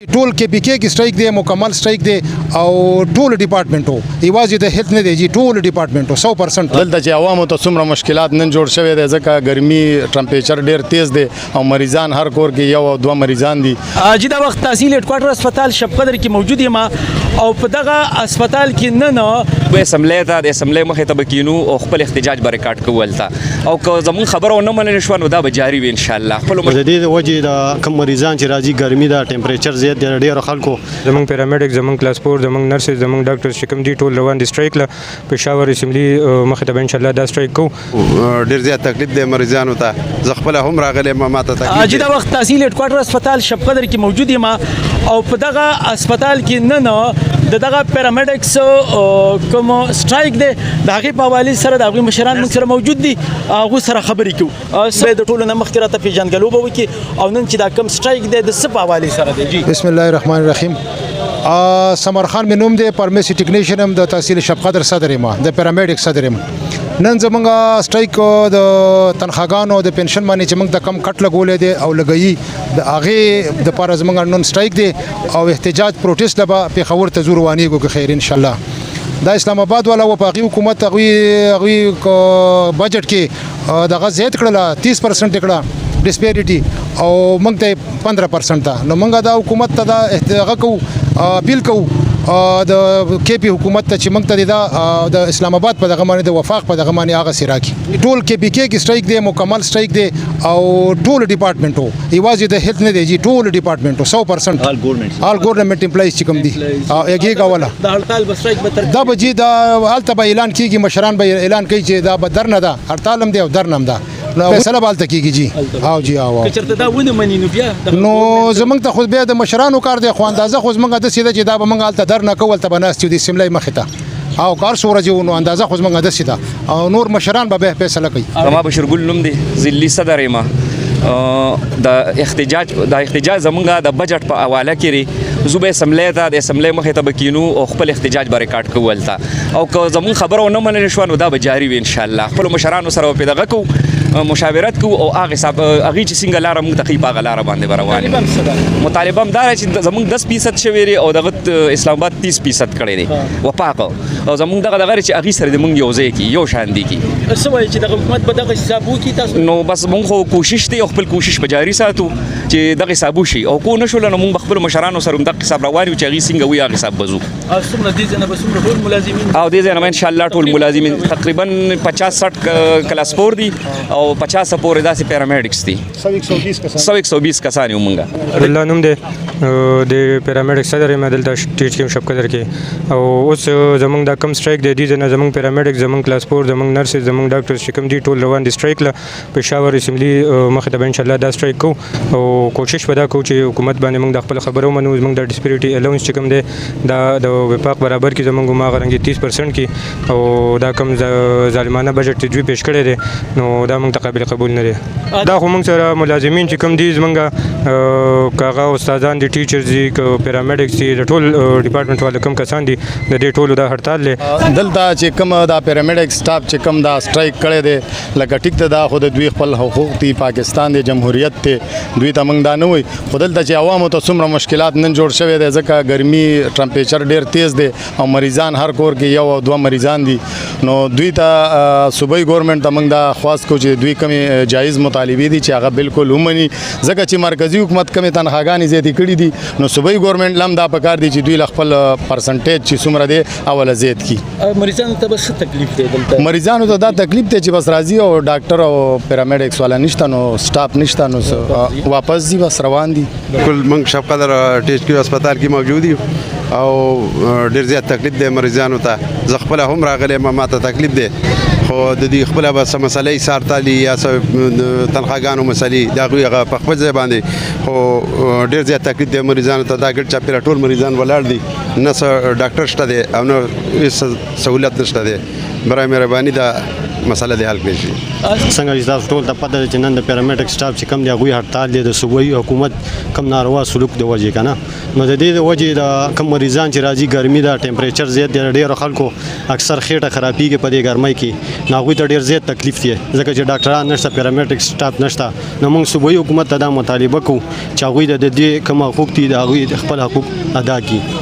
ټول کې پی کې سټرایک دی مکمل سټرایک دی او ټول ډپارټمنټو یوازې د هیلث نه دی جی ټول ډپارټمنټو 100% دلته چې عوامو ته څومره مشکلات نن جوړ شوی دی ځکه ګرمي ټمپریچر ډیر تیز دی او مریضان هر کور کې یو او دوه مریضان دي. چې دا وخت تحصیل هډ کوارټر هسپتال شب قدر کې موجود یم او په دغه هسپتال کې نه اسمبلی ته د اسمبلی مخې ته به کینو او خپل احتجاج به ریکارډ کوو هلته او که زموږ خبره ونه منل شوه نو دا به جاري وي انشاءالله. د دې د وجې د کم مریضان چې راځي ګرمي دا ټمپریچر زیات دی ډېرو خلکو زموږ پیرامیډیک زموږ کلاس 4 زموږ نرسز زموږ ډاکټرز چې کوم دي ټول روان دي سټرایک له پېښور اسمبلی مخې ته به انشاءالله دا سټرایک کوو. ډېر زیات تکلیف دی مریضانو ته زه خپله هم راغلی ما ته تکلیف چې دا وخت تحصیل هډ کوارټر هسپتال شب قدر کې موجود یم او په دغه هسپتال کې نه دغه پیرامیډکس کوم سټرایک دی د هغې په حوالې سره د هغوی مشران موږ سره موجود دي هغوی سره خبرې کوو. د ټولو نه مخکې راته پېژندګلو به وکړي او نن چې دا کوم سټرایک دی د څه په حوالې سره دی جی؟ بسم الله الرحمن الرحیم. سمر خان مې نوم دی فارمیسي ټیکنیشین هم د تحصیل شب قدر صدر یم د پیرامیډیک صدر یم. نن زمونږ سټرایک د تنخواګانو د پنشن باندې چې موږ د کم کټ لګولې دی او لګوي د هغې دپاره زمونږ نن سټرایک دی او احتجاج پروټیسټ له به پېښور ته ځو روانېږو که خیر انشاءالله. دا اسلام آباد والا و په هغې حکومت هغوی بجټ کې دغه زیات کړله 30% کړه ډسپیریټي او موږ ته 15% ته نو موږ دا حکومت ته دا هغه کوو اپیل کوو د کې پی حکومت ته چې موږ ته دا د اسلام آباد په دغه باندې د وفاق په دغه باندې هغه سي راکړي. ټول کې پی کې سټرایک دی مکمل سټرایک دی او ټول ډپارټمنټو یوازې د هیلث نه دی جی ټول ډپارټمنټو 100% آل ګورنمنت امپلایز چې کوم دي یګي والا د هړتال به سټرایک به تر دا به جی دا هلته به اعلان کیږي مشران به اعلان کوي چې دا به درنه ده هړتال هم دی او درنه هم ده فیصله به هلته کیږي جی. او جی او که چېرته دا ونه مني نو بیا نو زمونږ ته خو بیا د مشرانو کار دی خو اندازه خو زمونږ داسې ده چې دا به موږ هلته درنه کوو هلته به ناست یو د اسمبلی مخې ته او کار څو ورځې و نو اندازه خو زمونږ داسې ده او نور مشران به بیا فیصله کوي. زما بشرګل نوم دی ضلعي صدر یم. د احتجاج زمونږ د بجټ په حواله کې زه به اسمبلی ته د اسمبلی مخې ته به کینو او خپل احتجاج به ریکارډ کوو هلته او که زمونږ خبره ونه منل شوه نو دا به جاري وي انشاءالله. خپلو مشرانو سره به دغه کوو مشاورت کوو او هغې چې څنګه لاره موږ تقریب هغه لاره باندې به روان یو. مطالبه هم دا ده چې زموږ 10% شوی دی او دغه اسلام آباد 30% کړی دی وفاق او زموږ دغه چې هغې سره د موږ یو ځای کړي یو شان دي کړي. څه وایي چې دغه حکومت به دغه حساب وکړي تاسو؟ نو بس موږ خو کوشش دی او خپل کوشش به جاري ساتو چې دغه حساب وشي او کو نه شوله نو موږ به خپلو مشرانو سره هم دغه حساب روان یو چې هغې څنګه وي هغه حساب به ځو. څومره دې ځای نه به څومره ټول ملازمین او دې ځای نه به انشاءالله ټول ملازمین تقریبا 50-60 کلاس 4 دي او 50 پورې داسې پیرامیډکس دي 120 کسان یو مونږ. الله نوم دی د پیرامیډیک صدر یم دلته ټیچ کې شب قدر کې او اوس زمونږ دا کم سټرایک دی دې ځای نه زمونږ پیرامیډیک زمونږ کلاس 4 زمونږ نرسز زمونږ ډاکټرز چې کوم دي ټول روان دي سټرایک له پېښور اسمبلی مخې ته به انشاءالله دا سټرایک کوو او کوشش به دا کوو چې حکومت باندې موږ د خپل خبرو ومنو. زمونږ د ډسپیریټي الاونس چې کوم دی دا د وفاق برابر کې زمونږ هماغه رنګې 30% کې او دا کم ظالمانه بجټ چې دوی پیش کړی دی نو دا موږ ته قابل قبول نه دی. دا خو موږ سره ملازمین چې کوم دي زمونږ که هغه استادان دي ټیچرز دي که پیرامیډکس دي د ټول ډپارټمنټ والا کوم کسان دي د دې ټولو دا هړتال دی. دلته چې کوم دا پیرامیډیک سټاف چې کوم دا سټرایک کړی دی لکه ټیک ته دا خو د دوی خپل حقوق دي پاکستان دی جمهوریت دی دوی ته موږ دا نه وایي خو دلته چې عوامو ته څومره مشکلات نن جوړ شوی دی ځکه ګرمي ټمپریچر ډېر تیز دی او مریضان هر کور کې یو او دوه مریضان دي نو دوی ته صوبایي ګورنمنټ ته موږ دا خواست کوو چې دوی کومې جایز مطالبې دي چې هغه بالکل ومني ځکه چې مرکزي حکومت کومې تنخواګانې زیاتې کړي دي نو صوبایي ګورنمنټ هم دا پکار دی چې دوی له خپل پرسنټیج چې څومره دی اوله زیات کړي. مریضانو ته به څه تکلیف دی دلته؟ مریضانو ته دا تکلیف دی چې بس راځي او ډاکټر او پیرامیډکس والا نشته نو سټاف نشته نو واپس دي بس روان دي. بالکل موږ شب قدر ټیچ کې هسپتال کې موجود یو او ډېر زیات تکلیف دی مریضانو ته زه خپله هم راغلی ما ته تکلیف دی خو د دې خپله به څه مسلې سارتالي یا څه تنخواګانو مسلې د هغوی هغه په خپل ځای باندې خو ډېر زیات تکلیف دی مریضانو ته دا ګډ چاپېره ټول مریضان ولاړ دي نه څه ډاکټر شته دی او نه هېڅ سهولت نشته دی. برای مهرباني دا مسله دې حل کړی شي. څنګه چې تاسو ټول ته پته ده چې نن د پیرامیډیک سټاف چې کوم دی هغوی هړتال دی د صوبایي حکومت کوم ناروا سلوک د وجې که نه نو د دې د وجې د کم مریضان چې راځي ګرمي ده ټمپریچر زیات دی ډېرو خلکو اکثر خېټه خرابېږي په دې ګرمۍ کې نو هغوی ته ډېر زیات تکلیف دی ځکه چې ډاکټران نشته پیرامیډیک سټاف نشته نو موږ صوبایي حکومت ته دا مطالبه کوو چې هغوی د دې کوم حقوق دي د هغوی خپل حقوق ادا کړي